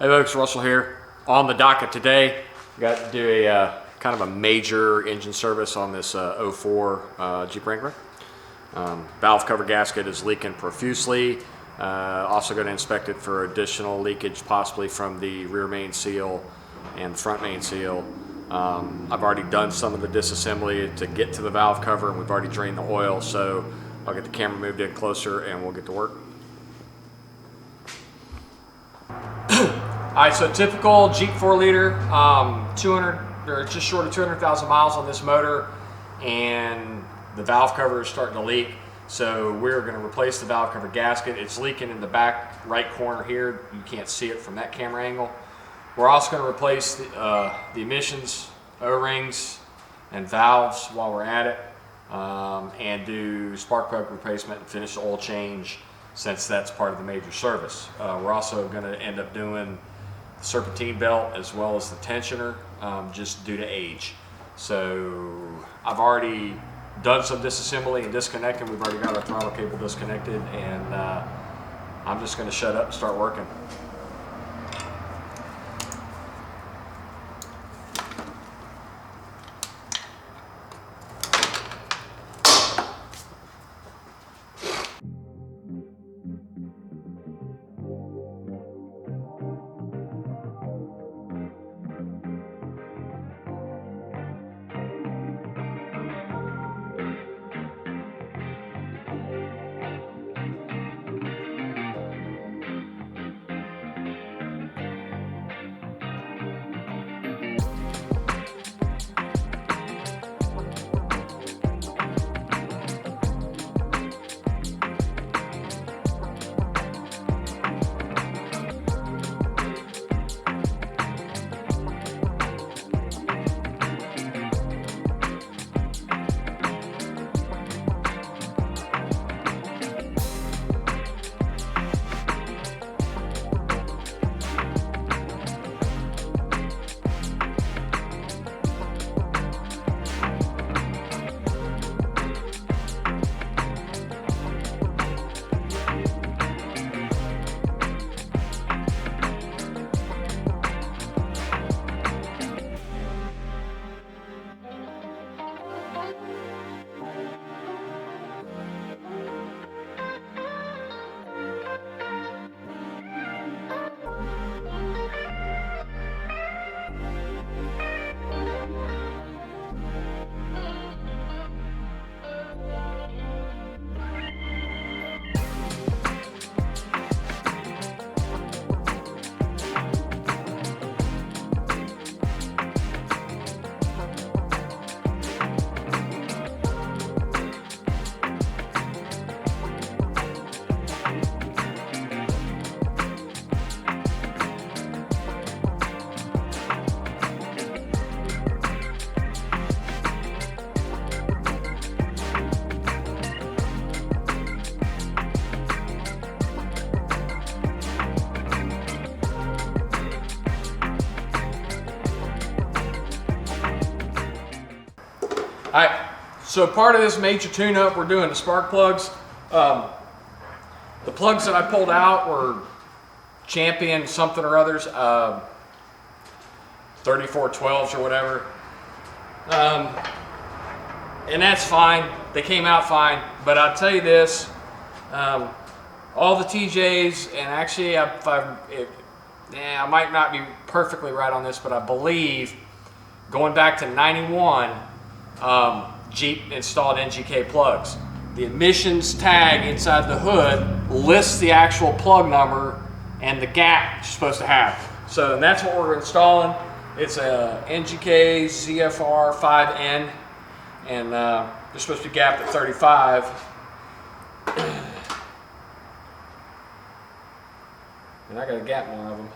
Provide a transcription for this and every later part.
Hey folks, Russell here. On the docket today, got to do a kind of a major engine service on this 04 Jeep Wrangler. Valve cover gasket is leaking profusely. Also going to inspect it for additional leakage, possibly from the rear main seal and front main seal. I've already done some of the disassembly to get to the valve cover, and we've already drained the oil, so I'll get the camera moved in closer and we'll get to work. All right, so typical Jeep 4-liter, 200 or just short of 200,000 miles on this motor, and the valve cover is starting to leak. So we're going to replace the valve cover gasket. It's leaking in the back right corner here. You can't see it from that camera angle. We're also going to replace the emissions, O-rings, and valves while we're at it, and do spark plug replacement and finish the oil change, since that's part of the major service. We're also going to end up doing the serpentine belt as well as the tensioner, just due to age. So I've already done some disassembly and disconnecting. We've already got our throttle cable disconnected, and I'm just going to shut up and start working. All right, so part of this major tune-up, we're doing the spark plugs. The plugs that I pulled out were Champion something or others, 3412s or whatever. And that's fine. They came out fine. But I'll tell you this, all the TJs, and actually I might not be perfectly right on this, but I believe going back to 91, Jeep installed NGK plugs. The emissions tag inside the hood lists the actual plug number and the gap you're supposed to have. So that's what we're installing. It's a NGK ZFR 5N, and they're supposed to be gapped at 35. And I got to gap one of them.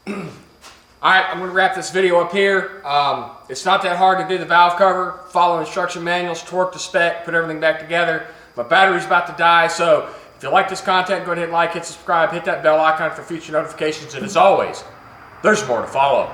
All right, I'm going to wrap this video up here. It's not that hard to do the valve cover. Follow instruction manuals, torque to spec, put everything back together. My battery's about to die, so if you like this content, go ahead and like, hit subscribe, hit that bell icon for future notifications, and as always, there's more to follow.